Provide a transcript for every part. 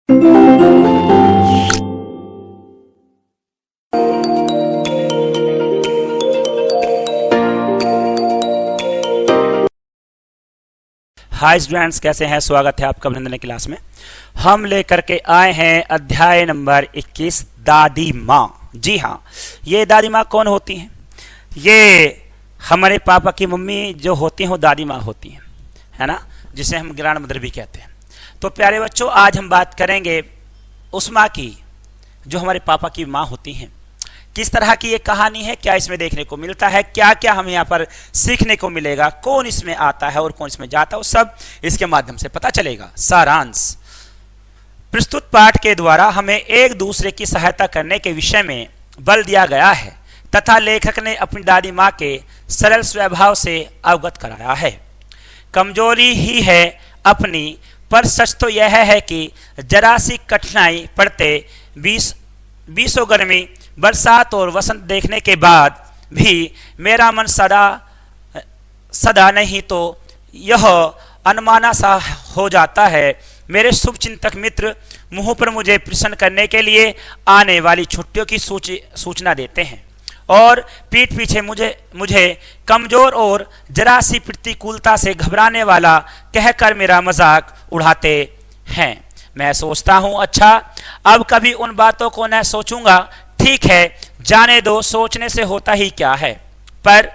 Hi students, कैसे हैं? स्वागत है आपका अभिनंदन क्लास में। हम लेकर के आए हैं अध्याय नंबर 21, दादी माँ। जी हाँ, ये दादी माँ कौन होती हैं? ये हमारे पापा की मम्मी जो होती हैं वो दादी माँ होती हैं, है ना, जिसे हम ग्रैंड मदर भी कहते हैं। तो प्यारे बच्चों, आज हम बात करेंगे उस माँ की जो हमारे पापा की माँ होती हैं। किस तरह की ये कहानी है, क्या इसमें देखने को मिलता है, क्या क्या हमें यहाँ पर सीखने को मिलेगा, कौन इसमें आता है और कौन इसमें जाता है, वो सब इसके माध्यम से पता चलेगा। सारांश: प्रस्तुत पाठ के द्वारा हमें एक दूसरे की सहायता करने के विषय में बल दिया गया है तथा लेखक ने अपनी दादी माँ के सरल स्वभाव से अवगत कराया है। कमजोरी ही है अपनी, पर सच तो यह है कि जरा सी कठिनाई पड़ते बीसों गर्मी, बरसात और वसंत देखने के बाद भी मेरा मन सदा नहीं तो यह अनमाना सा हो जाता है। मेरे शुभ चिंतक मित्र मुंह पर मुझे प्रसन्न करने के लिए आने वाली छुट्टियों की सूचना देते हैं और पीठ पीछे मुझे कमजोर और जरा सी प्रतिकूलता से घबराने वाला कहकर मेरा मजाक उड़ाते हैं। मैं सोचता हूं, अच्छा अब कभी उन बातों को न सोचूंगा। ठीक है, जाने दो, सोचने से होता ही क्या है। पर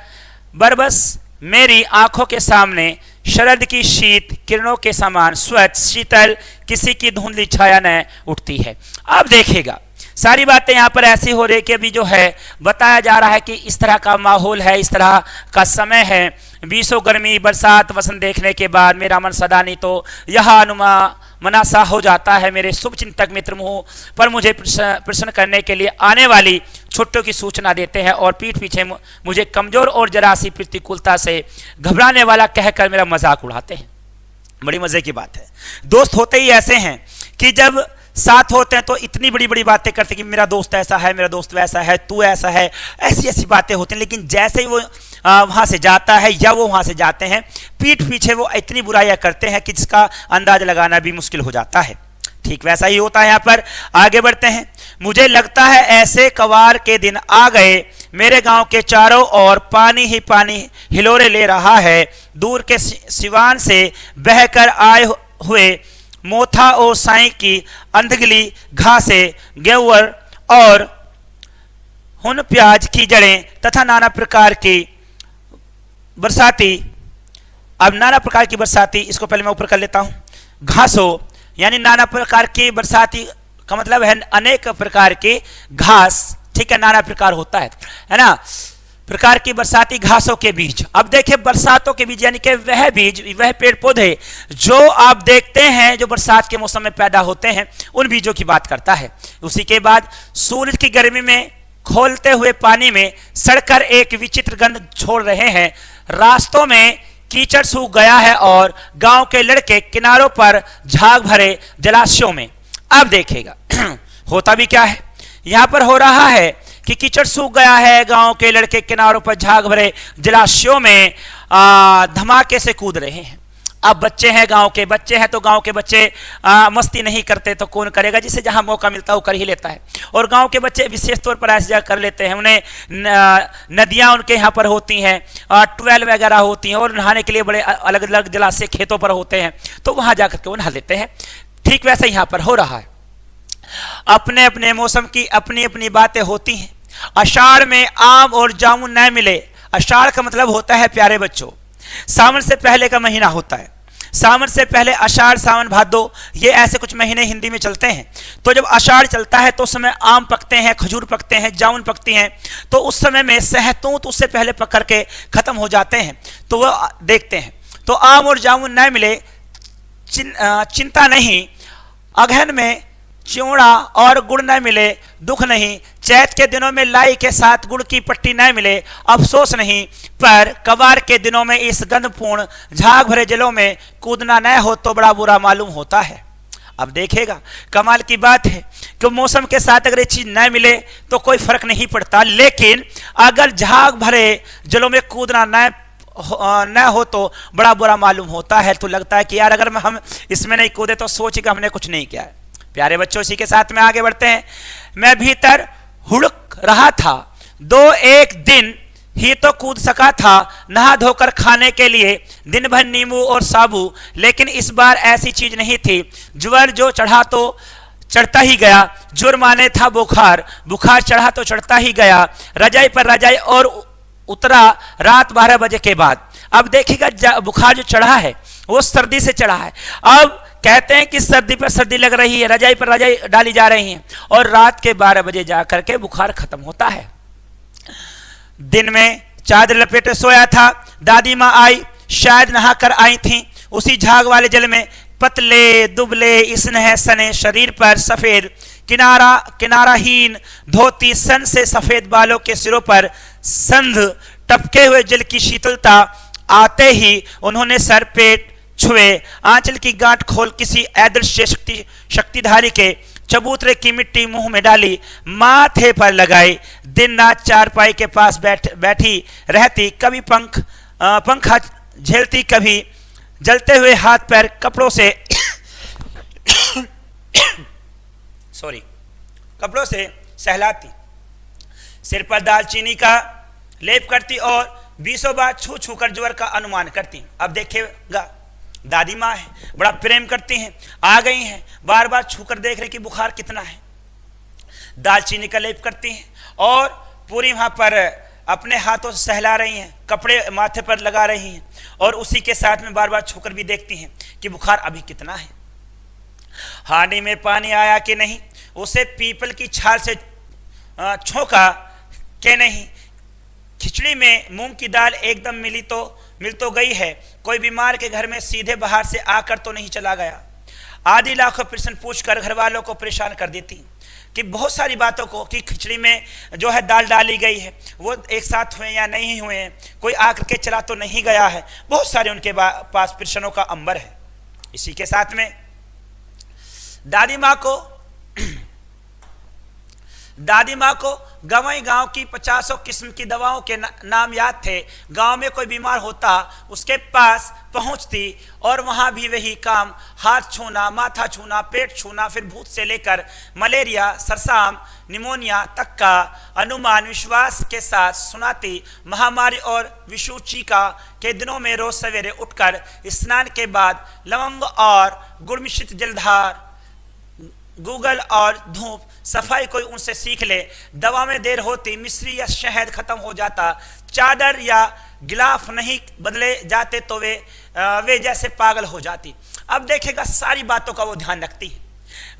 बरबस मेरी आंखों के सामने शरद की शीत किरणों के समान स्वच्छ शीतल किसी की धुंधली छाया न उठती है। अब देखिएगा, सारी बातें यहाँ पर ऐसी हो रही कि अभी जो है बताया जा रहा है कि इस तरह का माहौल है, इस तरह का समय है। बीसों गर्मी, बरसात, वसंत देखने के बाद मेरा मन सदा नहीं तो यह मनासा हो जाता है। मेरे शुभ चिंतक मित्र मुंह पर मुझे प्रसन्न करने के लिए आने वाली छुट्टियों की सूचना देते हैं और पीठ पीछे मुझे कमजोर और जरा सी प्रतिकूलता से घबराने वाला कहकर मेरा मजाक उड़ाते हैं। बड़ी मजे की बात है। दोस्त होते ही ऐसे हैं कि जब साथ होते हैं तो इतनी बड़ी बड़ी बातें करते कि मेरा दोस्त ऐसा है, मेरा दोस्त वैसा है, तू ऐसा है, ऐसी ऐसी बातें होती हैं। लेकिन जैसे ही वो वहां से जाता है या वो वहां से जाते हैं, पीठ पीछे वो इतनी बुराइयां करते हैं कि जिसका अंदाज लगाना भी मुश्किल हो जाता है। ठीक वैसा ही होता है। यहाँ पर आगे बढ़ते हैं। मुझे लगता है ऐसे कवार के दिन आ गए। मेरे गांव के चारों ओर पानी ही पानी हिलोरे ले रहा है। दूर के सिवान से बहकर आए हुए मोथा और साई की अंधगली घासें, गेवर और हुन प्याज की जड़ें तथा नाना प्रकार की बरसाती, अब नाना प्रकार की बरसाती, इसको पहले मैं ऊपर कर लेता हूं, घासों, यानी नाना प्रकार की बरसाती का मतलब है अनेक प्रकार की घास। ठीक है, नाना प्रकार होता है ना, प्रकार की बरसाती घासों के बीज। अब देखिए, बरसातों के बीज यानी कि वह बीज, वह पेड़ पौधे जो आप देखते हैं जो बरसात के मौसम में पैदा होते हैं, उन बीजों की बात करता है। उसी के बाद सूरज की गर्मी में खोलते हुए पानी में सड़कर एक विचित्र गंध छोड़ रहे हैं। रास्तों में कीचड़ सूख गया है और गांव के लड़के किनारों पर झाग भरे जलाशयों में। अब देखिएगा होता भी क्या है, यहां पर हो रहा है कि कीचड़ सूख गया है, गांव के लड़के किनारों पर झाग भरे जलाशयों में धमाके से कूद रहे हैं। अब बच्चे हैं, गांव के बच्चे हैं, तो गांव के बच्चे मस्ती नहीं करते तो कौन करेगा? जिसे जहां मौका मिलता है वो कर ही लेता है। और गांव के बच्चे विशेष तौर पर ऐसे कर लेते हैं, उन्हें नदियां उनके यहाँ पर होती हैं, ट्यूबवेल वगैरह होती हैं और नहाने के लिए बड़े अलग अलग जलाशय खेतों पर होते हैं, तो वहां जाकर के वो नहा लेते हैं। ठीक वैसा यहाँ पर हो रहा है। अपने अपने मौसम की अपनी अपनी बातें होती हैं। आषाढ़ में आम और जामुन न मिले। आषाढ़ का मतलब होता है प्यारे बच्चों सावन से पहले का महीना होता है। सावन से पहले आषाढ़, सावन, भादो, ये ऐसे कुछ महीने हिंदी में चलते हैं। तो जब आषाढ़ चलता है तो उस समय आम पकते हैं, खजूर पकते हैं, जामुन पकती हैं। तो उस समय में सहतूत उससे पहले पक करके खत्म हो जाते हैं, तो वो देखते हैं। तो आम और जामुन न मिले, चिंता नहीं। अगहन में चिवड़ा और गुड़ न मिले, दुख नहीं। चैत के दिनों में लाई के साथ गुड़ की पट्टी न मिले, अफसोस नहीं। पर कवार के दिनों में इस गंधपूर्ण झाग भरे जलों में कूदना न हो तो बड़ा बुरा मालूम होता है। अब देखेगा, कमाल की बात है कि मौसम के साथ अगर ये चीज न मिले तो कोई फर्क नहीं पड़ता, लेकिन अगर झाग भरे जलों में कूदना न हो तो बड़ा बुरा मालूम होता है। तो लगता है कि यार अगर हम इसमें नहीं कूदे तो सोचिए कि हमने कुछ नहीं किया है। प्यारे बच्चों, इसी के साथ में आगे बढ़ते हैं। मैं भीतर हुड़क रहा था, 2-1 दिन ही तो कूद सका था नहा धोकर खाने के लिए, दिन भर नींबू और साबु, लेकिन इस बार ऐसी चीज नहीं थी। ज्वर जो चढ़ा तो चढ़ता ही गया, ज्वर माने था बुखार, बुखार चढ़ा तो चढ़ता ही गया, रजाई पर रजाई और उतरा रात 12 बजे के बाद। अब देखिएगा, बुखार जो चढ़ा है वो सर्दी से चढ़ा है। अब कहते हैं कि सर्दी पर सर्दी लग रही है, रजाई पर रजाई डाली जा रही है, और रात के 12 बजे जाकर के बुखार खत्म होता है। दिन में चादर लपेटे सोया था, दादी माँ आई, शायद नहाकर आई थी। उसी झाग वाले जल में पतले दुबले स्नेह सने शरीर पर सफेद किनाराहीन धोती, सन से सफेद बालों के सिरों पर संध टपके हुए जल की शीतलता आते ही उन्होंने सर पेट छुए, आंचल की गांठ खोल किसी अदृश्य शक्तिधारी के चबूतरे की मिट्टी मुंह में डाली, माथे पर लगाई। दिन रात चारपाई के पास बैठी रहती, कभी पंखा झेलती, कभी जलते हुए हाथ पैर कपड़ों से कपड़ों से सहलाती, सिर पर दालचीनी का लेप करती और 20 बार छू छू कर ज्वर का अनुमान करती। अब देखिएगा, दादी माँ है, बड़ा प्रेम करती हैं, आ गई हैं, बार बार छूकर देख रहे कि बुखार कितना है, दालचीनी का लेप करती हैं और पूरी वहां पर अपने हाथों से सहला रही हैं, कपड़े माथे पर लगा रही हैं, और उसी के साथ में बार बार छूकर भी देखती हैं कि बुखार अभी कितना है। हांडी में पानी आया कि नहीं, उसे पीपल की छाल से छोंका कि नहीं, खिचड़ी में मूंग की दाल एकदम मिल तो गई है, कोई बीमार के घर में सीधे बाहर से आकर तो नहीं चला गया। आधी लाखों प्रश्न पूछकर घर वालों को परेशान कर देती कि बहुत सारी बातों को, कि खिचड़ी में जो है दाल डाली गई है वो एक साथ हुए या नहीं हुए हैं, कोई आकर के चला तो नहीं गया है, बहुत सारे उनके पास प्रश्नों का अंबर है। इसी के साथ में दादी माँ को गंवई गांव की 50 किस्म की दवाओं के नाम याद थे। गांव में कोई बीमार होता उसके पास पहुंचती और वहां भी वही काम, हाथ छूना, माथा छूना, पेट छूना, फिर भूत से लेकर मलेरिया, सरसाम, निमोनिया तक का अनुमान विश्वास के साथ सुनाती। महामारी और विषुचिका के दिनों में रोज सवेरे उठकर स्नान के बाद लवंग और गुड़ मिश्रित जलधार, गूगल और धूप सफाई कोई उनसे सीख ले। दवा में देर होती, मिश्री या शहद खत्म हो जाता, चादर या गिलाफ नहीं बदले जाते तो वे जैसे पागल हो जाती। अब देखेगा, सारी बातों का वो ध्यान रखती है।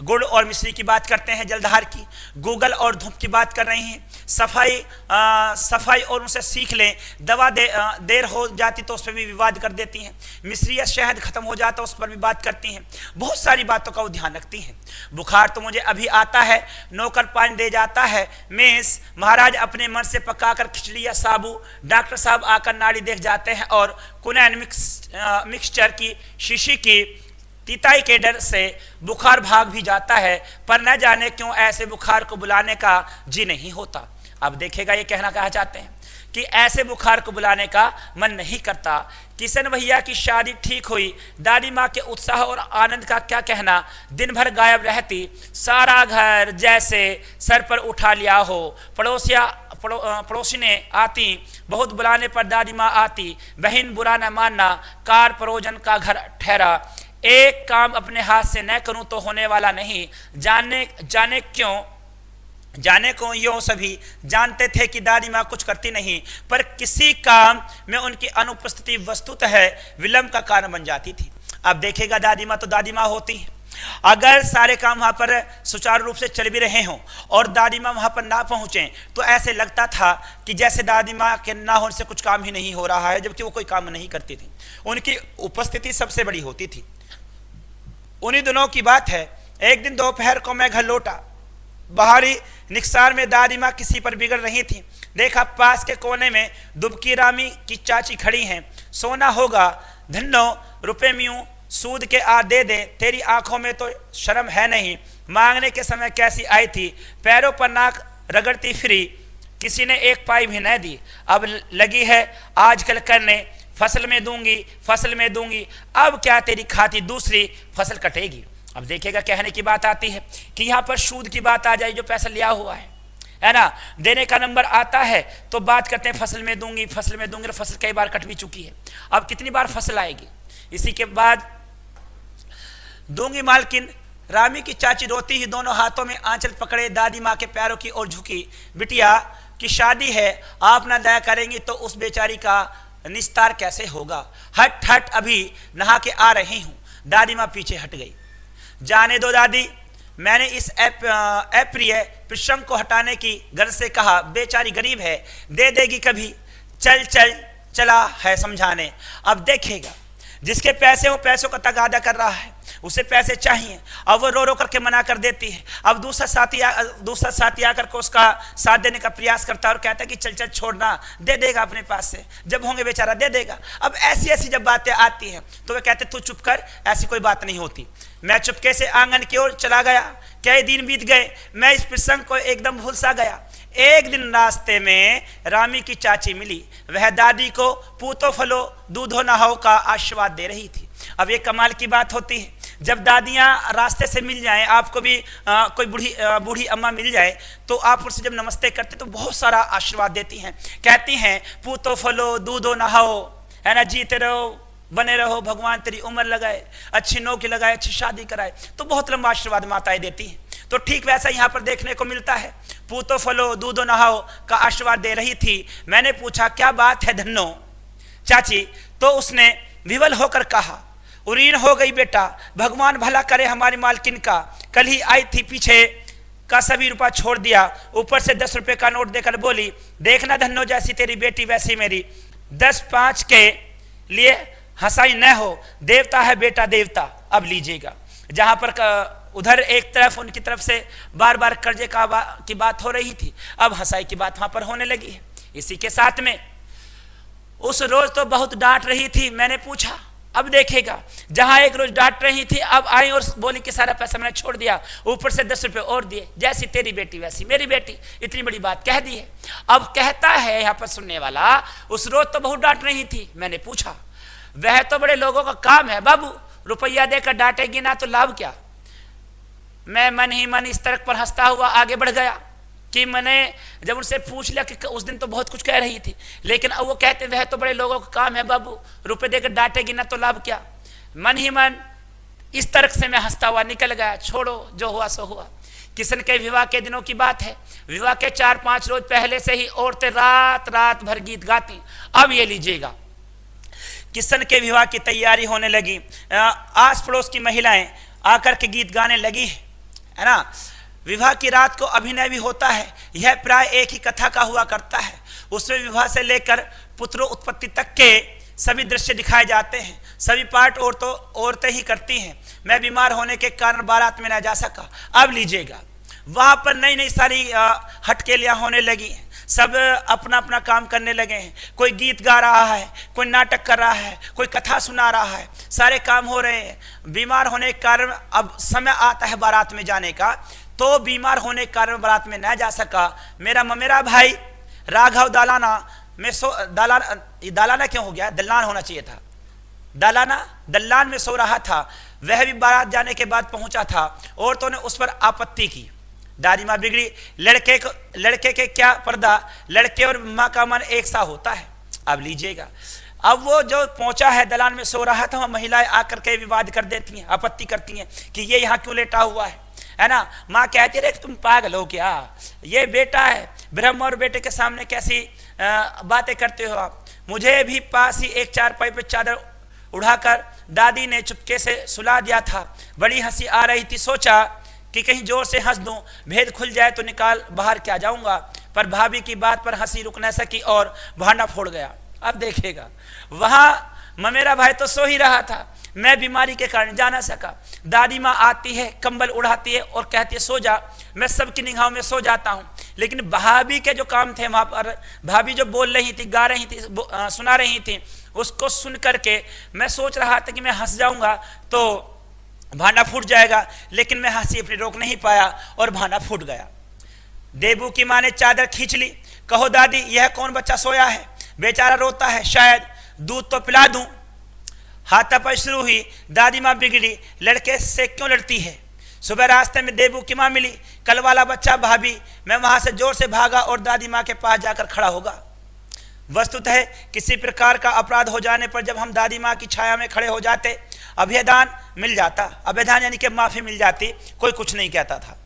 गुड़ और मिश्री की बात करते हैं, जलधार की, गूगल और धूप की बात कर रही हैं, सफाई और उनसे सीख लें। दवा देर हो जाती तो उस पर भी विवाद कर देती हैं, मिश्री या शहद खत्म हो जाता उस पर भी बात करती हैं, बहुत सारी बातों का वो ध्यान रखती हैं। बुखार तो मुझे अभी आता है, नौकर पानी दे जाता है, मेस महाराज अपने मन से पकाकर खिचड़ी या साबू, डॉक्टर साहब आकर नाड़ी देख जाते हैं और कुनैन मिक्सचर की शीशी की तीताई के डर से बुखार भाग भी जाता है, पर न जाने क्यों ऐसे बुखार को बुलाने का जी नहीं होता। अब देखेगा, ये कहना कहा चाहते हैं कि ऐसे बुखार को बुलाने का मन नहीं करता। किशन भैया की शादी ठीक हुई, दादी माँ के उत्साह और आनंद का क्या कहना, दिन भर गायब रहती, सारा घर जैसे सर पर उठा लिया हो। पड़ोसिने आती, बहुत बुलाने पर दादी माँ आती, बहन बुरा न मानना, कार परोजन का घर ठहरा, एक काम अपने हाथ से न करूं तो होने वाला नहीं, जाने को यो सभी जानते थे कि दादी माँ कुछ करती नहीं, पर किसी काम में उनकी अनुपस्थिति वस्तुतः विलंब का कारण बन जाती थी। अब देखेगा, दादी माँ तो दादी माँ होती है, अगर सारे काम वहां पर सुचारू रूप से चल भी रहे हों और दादी माँ वहां पर ना पहुंचे तो ऐसे लगता था कि जैसे दादी माँ के ना होने से कुछ काम ही नहीं हो रहा है, जबकि वो कोई काम नहीं करती थी, उनकी उपस्थिति सबसे बड़ी होती थी। उन्हीं दिनों की बात है, एक दिन दोपहर को मैं घर लौटा, बाहरी निकसार में दादी माँ किसी पर बिगड़ रही थी। देखा पास के कोने में दुबकी रामी की चाची खड़ी हैं। सोना होगा, धन्नो रुपए म्यूं सूद के आ दे दे, तेरी आंखों में तो शर्म है नहीं। मांगने के समय कैसी आई थी, पैरों पर नाक रगड़ती फिरी, किसी ने एक पाई भी न दी। अब लगी है आजकल करने, फसल में दूंगी, अब क्या तेरी खाती दूसरी फसल कटेगी। अब देखिएगा कहने की बात आती है कि यहाँ पर सूद की बात आ जाए, जो पैसा लिया हुआ है ना, देने का नंबर आता है तो बात करते हैं फसल में दूंगी, फसल में दूंगी। फसल कई बार कट भी चुकी है, अब कितनी बार फसल आएगी। इसी के बाद दूंगी मालकिन। रामी की चाची रोती ही दोनों हाथों में आंचल पकड़े दादी माँ के पैरों की ओर झुकी। बिटिया की शादी है, आप ना दया करेंगी तो उस बेचारी का निस्तार कैसे होगा। हट हट, अभी नहा के आ रही हूं। दादी माँ पीछे हट गई। जाने दो दादी, मैंने इस अप्रिय प्रसंग को हटाने की गर्ज से कहा। बेचारी गरीब है, दे देगी कभी। चल चल चला है समझाने। अब देखेगा जिसके पैसे हो पैसों का तगादा कर रहा है, उसे पैसे चाहिए, अब वो रो रो करके मना कर देती है। अब दूसरा साथी आकर के उसका साथ देने का प्रयास करता है और कहता है कि चल चल छोड़ना, दे देगा अपने पास से, जब होंगे बेचारा दे देगा। अब ऐसी ऐसी जब बातें आती हैं तो वे कहते तू चुप कर, ऐसी कोई बात नहीं होती। मैं चुपके से आंगन की ओर चला गया। कई दिन बीत गए, मैं इस प्रसंग को एकदम भूल सा गया। एक दिन रास्ते में रामी की चाची मिली। वह दादी को पूतो फलो दूधो नहाओ का आशीर्वाद दे रही थी। अब ये कमाल की बात होती है, जब दादियाँ रास्ते से मिल जाएं, आपको भी कोई बूढ़ी अम्मा मिल जाए तो आप उनसे जब नमस्ते करते तो बहुत सारा आशीर्वाद देती हैं। कहती हैं पूतो फलो दूधो नहाओ, है ना, जीते रहो, बने रहो, भगवान तेरी उम्र लगाए, अच्छी नौकरी लगाए, अच्छी शादी कराए। तो बहुत लंबा आशीर्वाद माताएं देती हैं। तो ठीक वैसा यहाँ पर देखने को मिलता है। पूतो फलो दूधो नहाओ का आशीर्वाद दे रही थी। मैंने पूछा क्या बात है धन्नो चाची, तो उसने विवल होकर कहा उरीन हो गई बेटा, भगवान भला करे हमारी मालकिन का। कल ही आई थी, पीछे का सभी रुपया छोड़ दिया, ऊपर से 10 रुपए का नोट देकर बोली देखना धन्नो, जैसी तेरी बेटी वैसी मेरी। 10-5 के लिए हंसाई न हो, देवता है बेटा देवता। अब लीजिएगा, जहां पर उधर एक तरफ उनकी तरफ से बार बार कर्जे की बात हो रही थी, अब हंसाई की बात वहां पर होने लगी है। इसी के साथ में उस रोज तो बहुत डांट रही थी। मैंने पूछा, अब देखेगा जहां एक रोज डांट रही थी, अब आई और बोली कि सारा पैसा मैंने छोड़ दिया, ऊपर से 10 रुपए और दिए, जैसी तेरी बेटी वैसी मेरी बेटी। इतनी बड़ी बात कह दी है। अब कहता है यहाँ पर सुनने वाला, उस रोज तो बहुत डांट रही थी। मैंने पूछा, वह तो बड़े लोगों का काम है बाबू, रुपया देकर डांटेगी ना तो लाभ क्या। मैं मन ही मन इस तरह पर हंसता हुआ आगे बढ़ गया कि मैंने जब उनसे पूछ लिया कि उस दिन तो बहुत कुछ कह रही थी, लेकिन अब वो कहते वह तो बड़े लोगों का काम है बाबू, रुपए देकर डांटेगी ना तो लाभ क्या। मन ही मन इस तरह से मैं हंसता हुआ निकल गया। छोड़ो, जो हुआ सो हुआ। किशन के विवाह के दिनों की बात है। विवाह के 4-5 रोज पहले से ही औरतें रात रात भर गीत गाती। अब ये लीजिएगा, किशन के विवाह की तैयारी होने लगी। आस पड़ोस की महिलाएं आकर के गीत गाने लगी, है ना। विवाह की रात को अभिनय भी होता है। यह प्राय एक ही कथा का हुआ करता है। उसमें विवाह से लेकर पुत्रों उत्पत्ति तक के सभी दृश्य दिखाए जाते हैं। सभी पाठ औरतें ही करती हैं। मैं बीमार होने के कारण बारात में न जा सका। अब लीजिएगा, वहां पर नई नई सारी हटकेलियां होने लगी। सब अपना अपना काम करने लगे हैं। कोई गीत गा रहा है, कोई नाटक कर रहा है, कोई कथा सुना रहा है, सारे काम हो रहे हैं। बीमार होने के कारण अब समय आता है बारात में जाने का, तो बीमार होने के कारण बारात में न जा सका। मेरा ममेरा भाई राघव दालाना क्यों हो गया, दल्लान होना चाहिए था, दल्लान में सो रहा था। वह भी बारात जाने के बाद पहुंचा था। औरतों ने उस पर आपत्ति की। दादी माँ बिगड़ी। लड़के के क्या पर्दा, लड़के और माँ का मन एक सा होता है। अब लीजिएगा, अब वो जो पहुंचा है, दलान में सो रहा था, वह महिलाएं आकर के विवाद कर देती हैं, आपत्ति करती हैं कि ये यहाँ क्यों लेटा हुआ है ना। माँ कहती है तुम पागल हो क्या, ये बेटा है, ब्रह्म और बेटे के सामने कैसी बातें करते हो आप। मुझे भी पास ही एक चारपाई पे चादर उड़ाकर दादी ने चुपके से सुला दिया था। बड़ी हंसी आ रही थी। सोचा कि कहीं जोर से हंस दूं, भेद खुल जाए तो निकाल बाहर क्या जाऊंगा, पर भाभी की बात पर हंसी रुक न सकी और भांडा फोड़ गया। अब देखेगा, वहां ममेरा भाई तो सो ही रहा था, मैं बीमारी के कारण जा ना सका। दादी माँ आती है, कंबल उड़ाती है और कहती है सो जा। मैं सबकी निगाहों में सो जाता हूँ, लेकिन भाभी के जो काम थे वहां पर, भाभी जो बोल रही थी, गा रही थी, सुना रही थी, उसको सुन करके मैं सोच रहा था कि मैं हंस जाऊंगा तो भांडा फूट जाएगा, लेकिन मैं हंसी अपनी रोक नहीं पाया और भांडा फूट गया। देबू की माँ ने चादर खींच ली। कहो दादी, यह कौन बच्चा सोया है, बेचारा रोता है, शायद दूध तो पिला दूं। हाथापाई शुरू हुई, दादी माँ बिगड़ी, लड़के से क्यों लड़ती है। सुबह रास्ते में देबू की माँ मिली, कल वाला बच्चा भाभी। मैं वहां से जोर से भागा और दादी माँ के पास जाकर खड़ा होगा। वस्तुतः किसी प्रकार का अपराध हो जाने पर जब हम दादी माँ की छाया में खड़े हो जाते, अभयदान मिल जाता। अभयदान यानी कि माफी मिल जाती, कोई कुछ नहीं कहता था।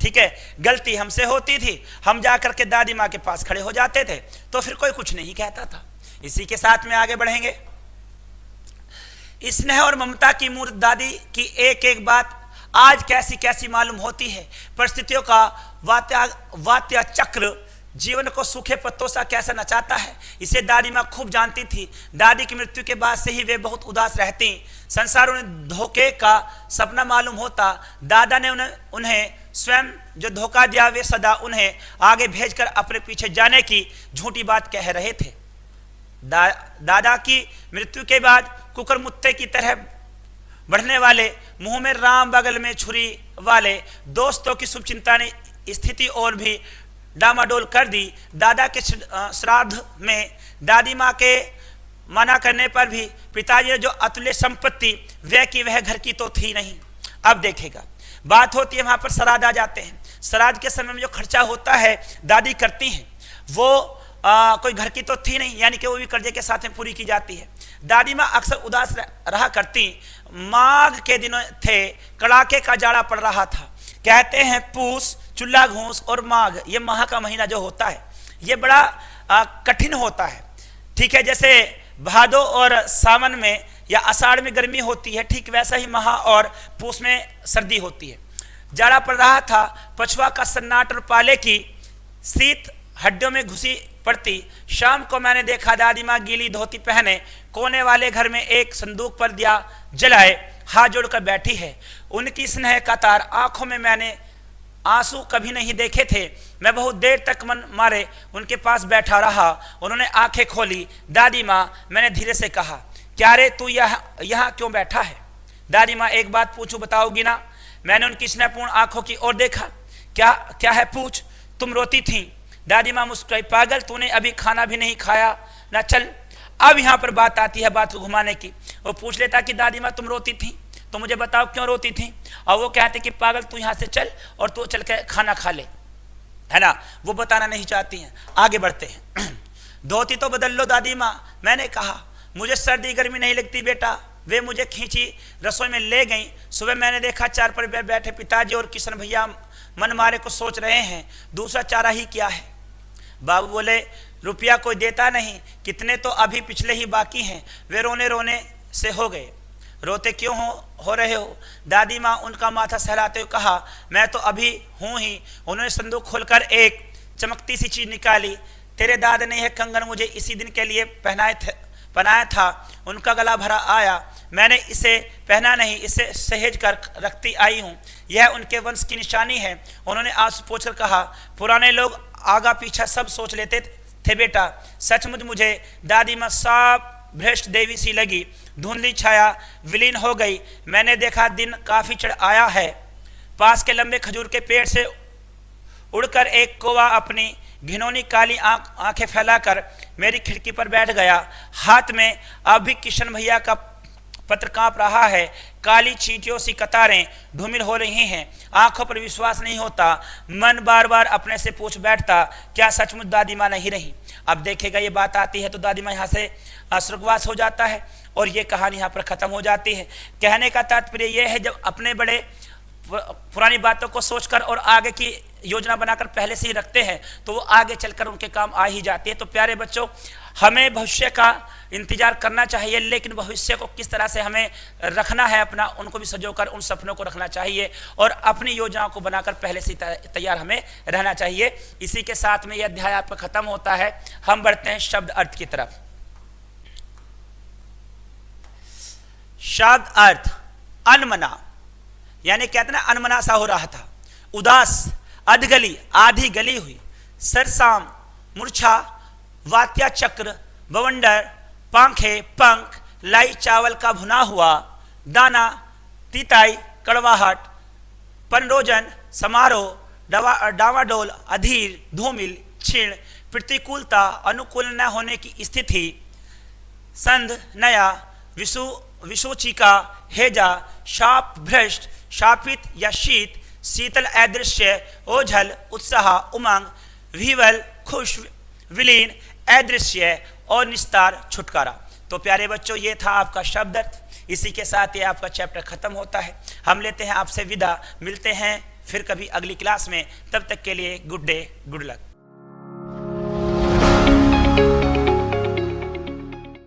ठीक है, गलती हमसे होती थी, हम जाकर के दादी माँ के पास खड़े हो जाते थे, तो फिर कोई कुछ नहीं कहता था। इसी के साथ में आगे बढ़ेंगे। स्नेह और ममता की मूर्त दादी की एक एक बात आज कैसी कैसी मालूम होती है। परिस्थितियों का वात्या चक्र जीवन को सूखे पत्तों सा कैसा नचाता है, इसे दादी माँ खूब जानती थी। दादी की मृत्यु के बाद से ही वे बहुत उदास रहती। संसार उन्हें धोखे का सपना मालूम होता। दादा ने उन्हें स्वयं जो धोखा दिया, वे सदा उन्हें आगे भेजकर अपने पीछे जाने की झूठी बात कह रहे थे। दादा की मृत्यु के बाद कुकरमुत्ते की तरह बढ़ने वाले, मुंह में राम बगल में छुरी वाले दोस्तों की शुभचिंता ने स्थिति और भी डामाडोल कर दी। दादा के श्राद्ध में दादी माँ के मना करने पर भी पिताजी ने जो अतुल्य संपत्ति व्यय की, वह घर की तो थी नहीं। अब देखेगा, बात होती है वहां पर श्राद्ध आ जाते हैं। श्राद्ध के समय में जो खर्चा होता है दादी करती हैं, वो कोई घर की तो थी नहीं, यानी कि वो भी कर्जे के साथ में पूरी की जाती है। दादी माँ अक्सर उदास रहा करती। माघ के दिनों थे, कड़ाके का जाड़ा पड़ रहा था। कहते हैं पूस, चूल्हा घूस और माघ, ये माह का महीना जो होता है ये बड़ा कठिन होता है। ठीक है, जैसे भादो और सावन में या आषाढ़ में गर्मी होती है, ठीक वैसा ही माह और पूस में सर्दी होती है। जाड़ा पड़ रहा था, पछुआ का सन्नाट और पाले की शीत हड्डियों में घुसी पड़ती। शाम को मैंने देखा दादी माँ गीली धोती पहने कोने वाले घर में एक संदूक पर दिया जलाए हाथ जोड़कर बैठी है। उनकी स्नेह का तार आंखों में मैंने आंसू कभी नहीं देखे थे। मैं बहुत देर तक मन मारे उनके पास बैठा रहा। उन्होंने आंखें खोली। दादी माँ, मैंने धीरे से कहा, क्या रे तू यहाँ क्यों बैठा है। दादी माँ, एक बात पूछूं, बताओगी ना। मैंने उनकी स्नेहपूर्ण आंखों की ओर देखा। क्या है पूछ। तुम रोती थी। दादी माँ मुस्कुराई। पागल, तूने अभी खाना भी नहीं खाया ना, चल। अब यहाँ पर बात आती है बात को घुमाने की। वो पूछ लेता कि दादी माँ तुम रोती थी, तो मुझे बताओ क्यों रोती थी। और वो कहते कि पागल तू यहाँ से चल और तू चल के खाना खा ले, है ना। वो बताना नहीं चाहती हैं। आगे बढ़ते हैं। धोती तो बदल लो दादी माँ, मैंने कहा। मुझे सर्दी गर्मी नहीं लगती बेटा। वे मुझे खींची रसोई में ले गई। सुबह मैंने देखा चार पर बैठे पिताजी और किशन भैया मन मारे को सोच रहे हैं, दूसरा चारा ही क्या है। बाबू बोले, रुपया कोई देता नहीं, कितने तो अभी पिछले ही बाकी हैं। वे रोने रोने से हो गए। रोते क्यों हो रहे हो। दादी माँ उनका माथा सहलाते हुए कहा, मैं तो अभी हूँ ही। उन्होंने संदूक खोलकर एक चमकती सी चीज निकाली। तेरे दादा ने यह कंगन मुझे इसी दिन के लिए पहनाया था। उनका गला भरा आया। मैंने इसे पहना नहीं, इसे सहेज कर रखती आई हूँ। यह उनके वंश की निशानी है। उन्होंने आंसू पोंछकर कहा, पुराने लोग आगा पीछा सब सोच लेते थे बेटा। सचमुच मुझे दादी माँ साफ भ्रष्ट देवी सी लगी। धुंधली छाया विलीन हो गई। मैंने देखा दिन काफी चढ़ आया है। पास के लंबे खजूर के पेड़ से उड़कर एक कौवा अपनी घिनौनी काली आंखें फैलाकर मेरी खिड़की पर बैठ गया। हाथ में अब भी किशन भैया का पत्र कांप रहा है। काली चींटियों सी कतारें धूमिल हो रही हैं। आंखों पर विश्वास नहीं होता। मन बार बार अपने से पूछ बैठता, क्या सचमुच दादी माँ नहीं रही। अब देखेगा ये बात आती है तो दादी माँ यहाँ से स्वर्गवास हो जाता है और ये कहानी यहाँ पर खत्म हो जाती है। कहने का तात्पर्य यह है, जब अपने बड़े पुरानी बातों को सोचकर और आगे की योजना बनाकर पहले से ही रखते हैं तो वो आगे चलकर उनके काम आ ही जाती है। तो प्यारे बच्चों, हमें भविष्य का इंतजार करना चाहिए, लेकिन भविष्य को किस तरह से हमें रखना है अपना, उनको भी संजोकर उन सपनों को रखना चाहिए और अपनी योजनाओं को बनाकर पहले से तैयार हमें रहना चाहिए। इसी के साथ में यह अध्याय आपका खत्म होता है। हम बढ़ते हैं शब्द अर्थ की तरफ। शब्द अर्थ अनमना, यानी कहते ना अनमना सा हो रहा था, उदास, अधगली, आधी गली हुई, सरसाम, मूर्छा, वात्या चक्र, बवंडर, पांखे, पंख, लाई चावल का भुना हुआ, दाना, तीताई, कड़वाहट, पनरोजन, समारोह, डावाडोल, अधीर, धूमिल, क्षीण, प्रतिकूलता, अनुकूल न होने की स्थिति, संध, नया, विशोचिका, हेजा, शाप, भ्रष्ट, शापित या शीत, शीतल, अदृश्य, ओझल, उत्साह, उमंग, विह्वल, खुश, विलीन, अदृश्य और निस्तार, छुटकारा। तो प्यारे बच्चों, ये था आपका शब्द अर्थ। इसी के साथ ये आपका चैप्टर खत्म होता है। हम लेते हैं आपसे विदा, मिलते हैं फिर कभी अगली क्लास में। तब तक के लिए गुड डे, गुड लक।